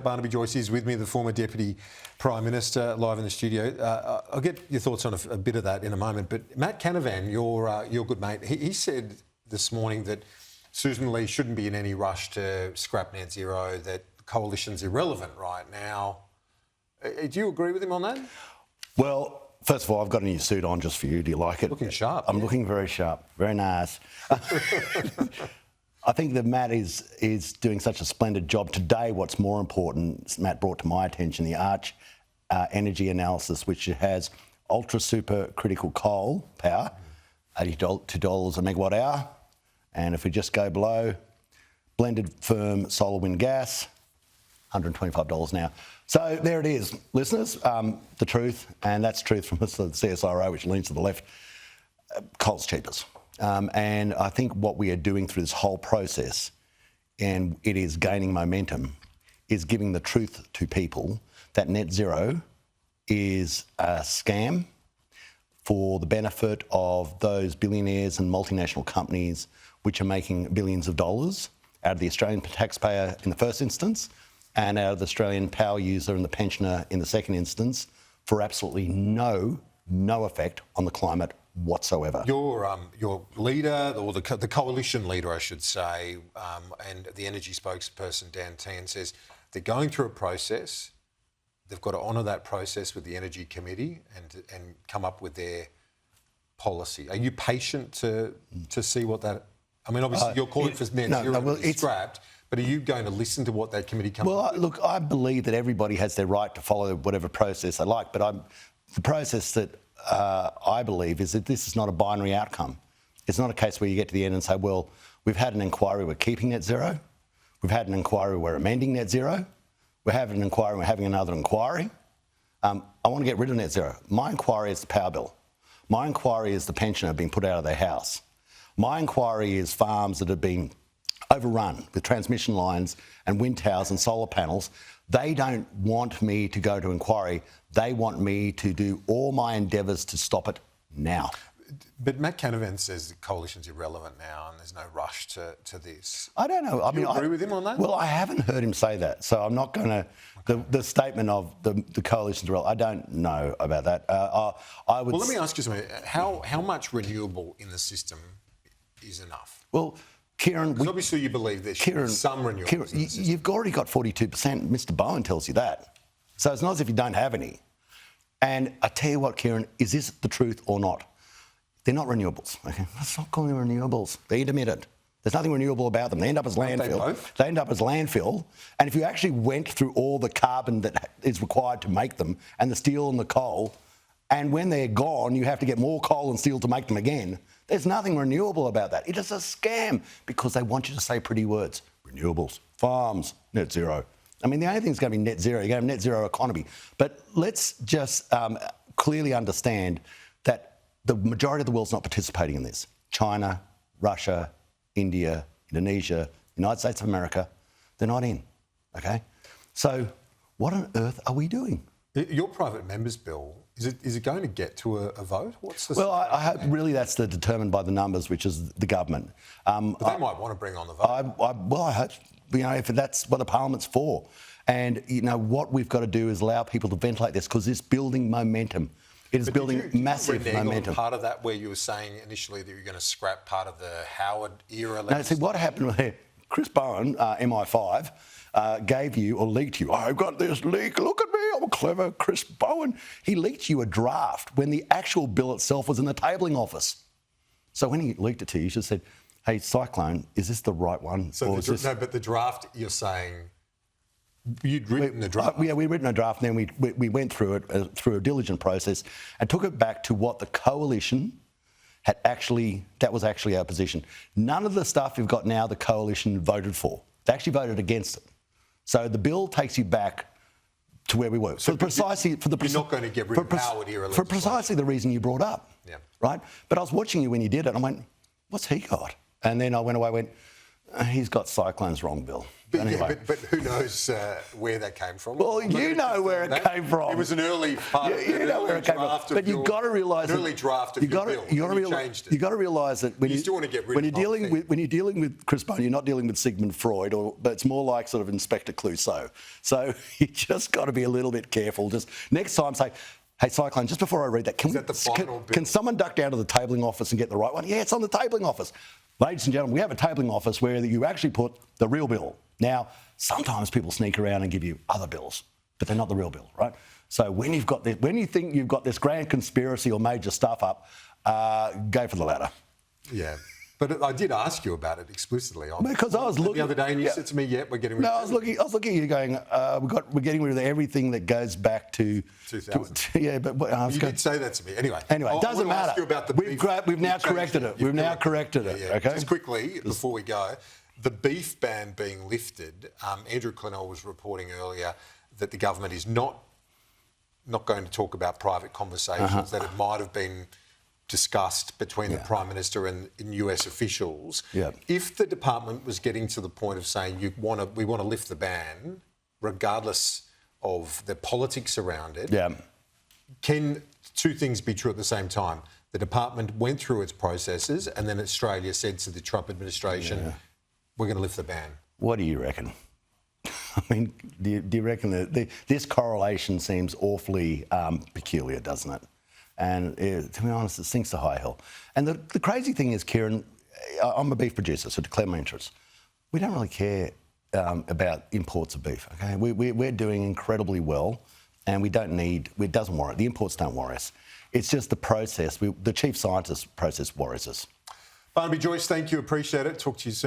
Barnaby Joyce is with me, the former Deputy Prime Minister, live in the studio. I'll get your thoughts on a bit of that in a moment. But Matt Canavan, your good mate, he said this morning that Susan Lee shouldn't be in any rush to scrap net zero, that the coalition's irrelevant right now. Do you agree with him on that? Well, first of all, I've got a new suit on just for you. Do you like it? Looking sharp. I'm looking very sharp. Very nice. I think that Matt is doing such a splendid job. Today, what's more important, Matt brought to my attention the Arch energy analysis, which has ultra super critical coal power, $82 a megawatt hour. And if we just go below, blended firm solar wind gas, $125 now. So there it is, listeners, the truth, and that's truth from the CSIRO, which leans to the left. Coal's cheapest. And I think what we are doing through this whole process, and it is gaining momentum, is giving the truth to people that net zero is a scam for the benefit of those billionaires and multinational companies which are making billions of dollars out of the Australian taxpayer in the first instance and out of the Australian power user and the pensioner in the second instance for absolutely no effect on the climate whatsoever. Your leader, or the coalition leader, I should say, and the energy spokesperson, Dan Tehan, says they're going through a process. They've got to honour that process with the Energy Committee and come up with their policy. Are you patient to see what that... I mean, obviously, you're calling for net zero to be scrapped, but are you going to listen to what that committee comes up with? Look, I believe that everybody has their right to follow whatever process they like, but the process that I believe is that this is not a binary outcome. It's not a case where you get to the end and say, well, we've had an inquiry, we're keeping net zero. We've had an inquiry, we're amending net zero. We're having an inquiry, we're having another inquiry. I want to get rid of net zero. My inquiry is the power bill. My inquiry is the pensioner being put out of their house. My inquiry is farms that have been overrun with transmission lines and wind towers and solar panels. They don't want me to go to inquiry. They want me to do all my endeavours to stop it now. But Matt Canavan says the coalition's irrelevant now and there's no rush to this. I don't know. Do you agree with him on that? Well, I haven't heard him say that, so I'm not going to... Okay. The statement of the coalition's irrelevant, I don't know about that. I would... Well, let me ask you something. How much renewable in the system is enough? Well, Kieran... Because obviously you believe there should be some renewables in the system. You've already got 42%. Mr Bowen tells you that. So it's not as if you don't have any. And I tell you what, Kieran, is this the truth or not? They're not renewables. Okay? Let's not call them renewables. They're intermittent. There's nothing renewable about them. They end up as landfill. They end up as landfill. And if you actually went through all the carbon that is required to make them and the steel and the coal, and when they're gone, you have to get more coal and steel to make them again, there's nothing renewable about that. It is a scam because they want you to say pretty words. Renewables, farms, net zero. I mean, the only thing that's going to be net zero, you're going to have net zero economy. But let's just clearly understand that the majority of the world's not participating in this. China, Russia, India, Indonesia, United States of America, they're not in, okay? So what on earth are we doing? Your private members bill, is it going to get to a vote? What's the... Well, I hope really that's determined by the numbers, which is the government. But they might want to bring on the vote. I hope, if that's what the parliament's for. And, what we've got to do is allow people to ventilate this because it's building momentum. It is building massive momentum. Part of that where you were saying initially that you're going to scrap part of the Howard era... No, see, what happened there, Chris Bowen, MI5, gave you, or leaked you, I've got this leak, look at me, I'm clever, Chris Bowen. He leaked you a draft when the actual bill itself was in the tabling office. So when he leaked it to you, you should have said, hey, Cyclone, is this the right one? So no, but the draft, you're saying... You'd written a draft. Yeah, we'd written a draft and then we went through it through a diligent process and took it back to what the coalition had that was actually our position. None of the stuff you've got now the coalition voted for. They actually voted against it. So the bill takes you back to where we were. So you're not going to get rid of Howard era for precisely the reason you brought up. Yeah. Right? But I was watching you when you did it and I went, what's he got? And then I went away and went, He's got cyclones wrong, Bill. But, Anyway. yeah, but who knows where that came from? Well, I'm not you gonna know where it confirm came from. It was an early part of You know where it came from. But you've got to realise an early draft of your bill. You changed it. You've got to realise that when You still want to get rid when of you're the whole dealing thing. with when you're dealing with Chris Bowen, you're not dealing with Sigmund Freud, but it's more like sort of Inspector Clouseau. So you just got to be a little bit careful. Just next time, say. Hey, Cyclone, just before I read that, can someone duck down to the tabling office and get the right one? Yeah, it's on the tabling office. Ladies and gentlemen, we have a tabling office where you actually put the real bill. Now, sometimes people sneak around and give you other bills, but they're not the real bill, right? So when you think you've got this grand conspiracy or major stuff up, go for the latter. Yeah. But I did ask you about it explicitly because I was looking the other day, and you said to me, "Yeah, we're getting rid." No, I was looking at you going, we're getting rid of everything that goes back to 2000. Yeah, but you did say that to me. Anyway, it doesn't matter. Ask you about the we've now corrected it. We've now corrected it. Yeah. Okay. Just quickly before we go, the beef ban being lifted. Andrew Clennell was reporting earlier that the government is not going to talk about private conversations. That it might have been discussed between the Prime Minister and US officials. Yeah. If the department was getting to the point of saying we want to lift the ban, regardless of the politics around it, can two things be true at the same time? The department went through its processes, and then Australia said to the Trump administration, "We're going to lift the ban." What do you reckon? I mean, do you reckon that this correlation seems awfully peculiar, doesn't it? And to be honest, it sinks to high hell. And the crazy thing is, Kieran, I'm a beef producer, so declare my interests. We don't really care about imports of beef, okay? We're doing incredibly well, and it doesn't worry. The imports don't worry us. It's just the process. The chief scientist process worries us. Barnaby Joyce, thank you. Appreciate it. Talk to you soon.